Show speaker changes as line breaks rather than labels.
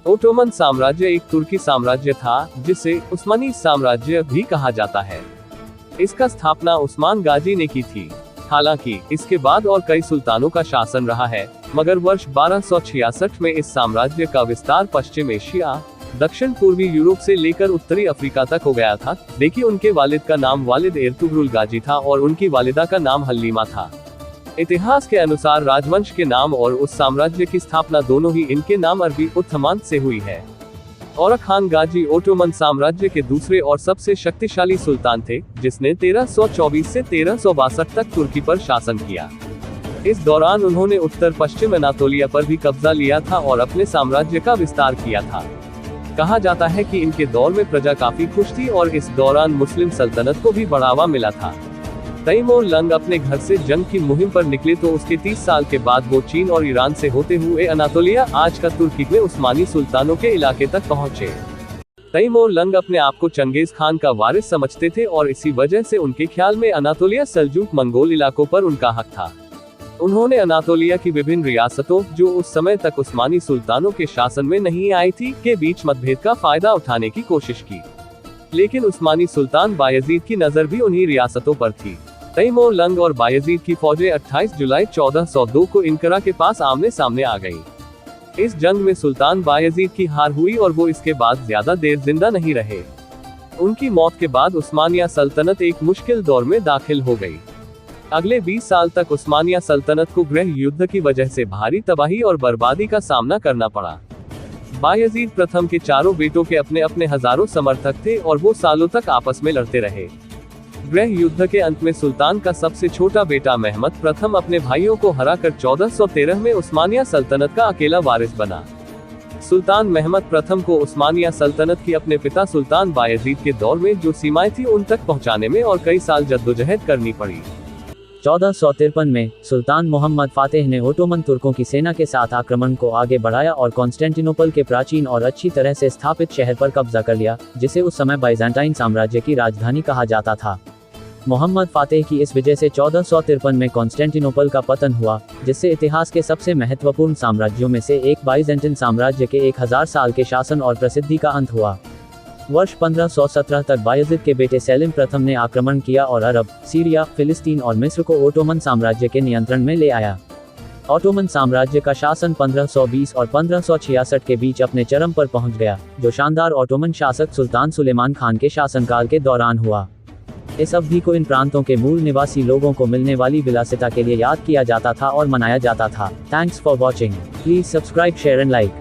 Ottoman साम्राज्य एक तुर्की साम्राज्य था जिसे उस्मानी साम्राज्य भी कहा जाता है। इसका स्थापना उस्मान गाजी ने की थी। हालांकि इसके बाद और कई सुल्तानों का शासन रहा है, मगर वर्ष 1266 में इस साम्राज्य का विस्तार पश्चिम एशिया, दक्षिण पूर्वी यूरोप से लेकर उत्तरी अफ्रीका तक हो गया था। देखिए, उनके वालिद का नाम वालिद एर्तुगरुल गाजी था और उनकी वालिदा का नाम हलीमा था। इतिहास के अनुसार राजवंश के नाम और उस साम्राज्य की स्थापना दोनों ही इनके नाम अरबी उत्थमान से हुई है। औरक खान गाजी ओटोमन साम्राज्य के दूसरे और सबसे शक्तिशाली सुल्तान थे, जिसने 1324 से 1362 तक तुर्की पर शासन किया। इस दौरान उन्होंने उत्तर पश्चिम अनातोलिया पर भी कब्जा लिया था और अपने साम्राज्य का विस्तार किया था। कहा जाता है कि इनके दौर में प्रजा काफी खुश थी और इस दौरान मुस्लिम सल्तनत को भी बढ़ावा मिला था। तैमूर लंग अपने घर से जंग की मुहिम पर निकले तो उसके 30 साल के बाद वो चीन और ईरान से होते हुए अनातोलिया, आज का तुर्की में उस्मानी सुल्तानों के इलाके तक पहुंचे। तैमूर लंग अपने आप को चंगेज खान का वारिस समझते थे और इसी वजह से उनके ख्याल में अनातोलिया सल्जूक मंगोल इलाकों पर उनका हक था। उन्होंने अनातोलिया की विभिन्न रियासतों, जो उस समय तक उस्मानी सुल्तानों के शासन में नहीं आई थी, के बीच मतभेद का फायदा उठाने की कोशिश की। लेकिन उस्मानी सुल्तान बायजीद की नजर भी उन्हीं रियासतों पर थी। तैमूर लंग और बायजीद की फौजें 28 जुलाई 1402 को इनकरा के पास आमने सामने आ गईं। इस जंग में सुल्तान बायजीद की हार हुई और वो इसके बाद ज्यादा देर जिंदा नहीं रहे। उनकी मौत के बाद उस्मानिया सल्तनत एक मुश्किल दौर में दाखिल हो गई। अगले 20 साल तक उस्मानिया सल्तनत को गृह युद्ध की वजह से भारी तबाही और बर्बादी का सामना करना पड़ा। बायजीद प्रथम के चारों बेटों के अपने अपने हजारों समर्थक थे और वो सालों तक आपस में लड़ते रहे। गृह युद्ध के अंत में सुल्तान का सबसे छोटा बेटा महमद प्रथम अपने भाइयों को हराकर 1413 में उस्मानिया सल्तनत का अकेला वारिस बना। सुल्तान महमद प्रथम को उस्मानिया सल्तनत की अपने पिता सुल्तान बायजीद के दौर में जो सीमाएं थी उन तक पहुंचाने में और कई साल जद्दोजहद करनी पड़ी।
1453 में सुल्तान मोहम्मद फातेह ने ओटोमन तुर्कों की सेना के साथ आक्रमण को आगे बढ़ाया और कॉन्स्टेंटिनोपल के प्राचीन और अच्छी तरह से स्थापित शहर पर कब्जा कर लिया, जिसे उस समय बाइजेंटाइन साम्राज्य की राजधानी कहा जाता था। मोहम्मद फातेह की इस विजय से 1453 में कॉन्स्टेंटिनोपल का पतन हुआ, जिससे इतिहास के सबसे महत्वपूर्ण साम्राज्यों में से एक बाइजेंटाइन साम्राज्य के 1000 साल के शासन और प्रसिद्धि का अंत हुआ। वर्ष 1517 तक बायजीद के बेटे सेलिम प्रथम ने आक्रमण किया और अरब, सीरिया, फिलिस्तीन और मिस्र को ओटोमन साम्राज्य के नियंत्रण में ले आया। ओटोमन साम्राज्य का शासन 1520 और 1566 के बीच अपने चरम पर पहुंच गया, जो शानदार ओटोमन शासक सुल्तान सुलेमान खान के शासनकाल के दौरान हुआ। इस अवधि को इन प्रांतों के मूल निवासी लोगों को मिलने वाली विलासिता के लिए याद किया जाता था और मनाया जाता था। Thanks for watching. Please subscribe, share and like.